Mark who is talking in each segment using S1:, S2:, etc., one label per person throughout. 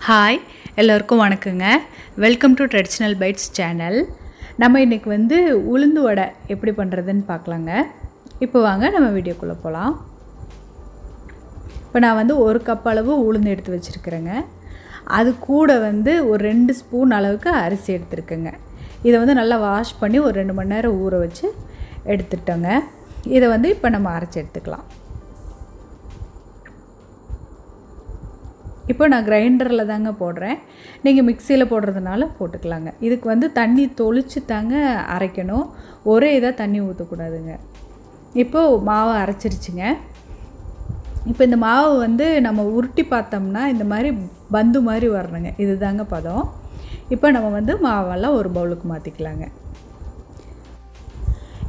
S1: Hi எல்லோருக்கும் வணக்கங்க. Welcome to traditional bites channel. நம்ம இன்றைக்கி உளுந்து வடை எப்படி பண்ணுறதுன்னு பார்க்கலாங்க. இப்போ வாங்க நம்ம வீடியோக்குள்ளே போகலாம். இப்போ நான் ஒரு கப் அளவு உளுந்து எடுத்து வச்சுருக்கிறேங்க. அது கூட ஒரு 2 ஸ்பூன் அளவுக்கு அரிசி எடுத்துருக்கேங்க. இதை நல்லா வாஷ் பண்ணி ஒரு 2 மணி நேரம் ஊற வச்சு எடுத்துட்டோங்க. இதை இப்போ நம்ம அரைச்சி எடுத்துக்கலாம். இப்போ நான் கிரைண்டரில் தாங்க போடுறேன். நீங்கள் மிக்சியில் போடுறதுனால போட்டுக்கலாங்க. இதுக்கு தண்ணி தொளிச்சு தாங்க அரைக்கணும். ஒரே இதாக தண்ணி ஊற்றக்கூடாதுங்க. இப்போது மாவை அரைச்சிருச்சுங்க. இப்போ இந்த மாவு நம்ம உருட்டி பார்த்தோம்னா இந்த மாதிரி பந்து மாதிரி வரணுங்க. இது தாங்க பதம். இப்போ நம்ம மாவெல்லாம் ஒரு பவுலுக்கு மாற்றிக்கலாங்க.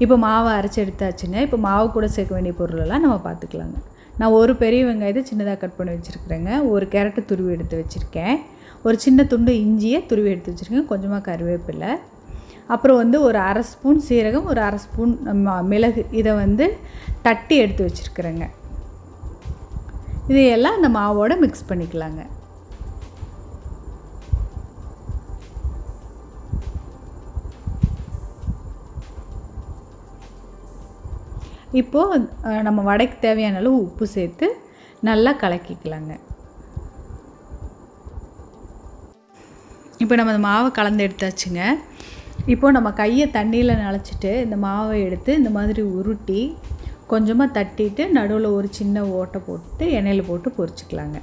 S1: இப்போ மாவை அரைச்சி எடுத்தாச்சுங்க. இப்போ மாவு கூட சேர்க்க வேண்டிய பொருளெல்லாம் நம்ம பார்த்துக்கலாங்க. நான் ஒரு பெரிய வெங்காயத்தை சின்னதாக கட் பண்ணி வச்சுருக்கிறேங்க. ஒரு கேரட்டை துருவி எடுத்து வச்சுருக்கேன். ஒரு சின்ன துண்டு இஞ்சியை துருவி எடுத்து வச்சுருக்கேன். கொஞ்சமாக கருவேப்பிலை, அப்புறம் ஒரு அரை ஸ்பூன் சீரகம், ஒரு அரை ஸ்பூன் மிளகு, இதை தட்டி எடுத்து வச்சுருக்கிறேங்க. இதையெல்லாம் அந்த மாவோடு மிக்ஸ் பண்ணிக்கலாங்க. இப்போது நம்ம வடைக்கு தேவையான அளவு உப்பு சேர்த்து நல்லா கலக்கிக்கலாங்க. இப்போ நம்ம அந்த மாவை கலந்து எடுத்தாச்சுங்க. இப்போது நம்ம கையை தண்ணியில் நனைச்சிட்டு இந்த மாவை எடுத்து இந்த மாதிரி உருட்டி கொஞ்சமாக தட்டிட்டு நடுவில் ஒரு சின்ன ஓட்டை போட்டு எண்ணெயில் போட்டு பொரிச்சிக்கலாங்க.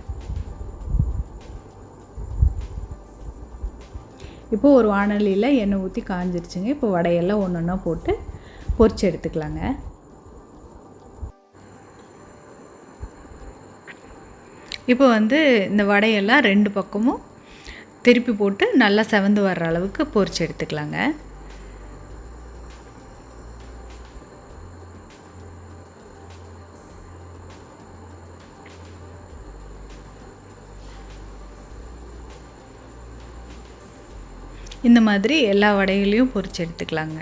S1: இப்போது ஒரு வாணலியில் எண்ணெய் ஊற்றி காஞ்சிருச்சுங்க. இப்போ வடையெல்லாம் ஒன்று ஒன்றா போட்டு பொரிச்சு எடுத்துக்கலாங்க. இப்போ இந்த வடையெல்லாம் 2 பக்கமும் திருப்பி போட்டு நல்லா செவந்து வர்ற அளவுக்கு பொரிச்சு எடுத்துக்கலாங்க. இந்த மாதிரி எல்லா வடைகளையும் பொரிச்சு எடுத்துக்கலாங்க.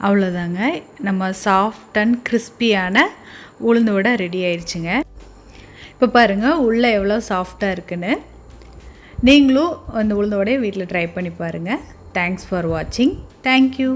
S1: அவ்வளோதாங்க, நம்ம சாஃப்ட் அண்ட் கிறிஸ்பியான உளுந்து வடை ரெடி ஆயிடுச்சுங்க. இப்போ பாருங்கள் உள்ளே எவ்வளோ சாஃப்டாக இருக்குன்னு. நீங்களும் அந்த உளுந்து வடையை வீட்டில் ட்ரை பண்ணி பாருங்கள். தேங்க்ஸ் ஃபார் வாட்சிங். தேங்க்யூ.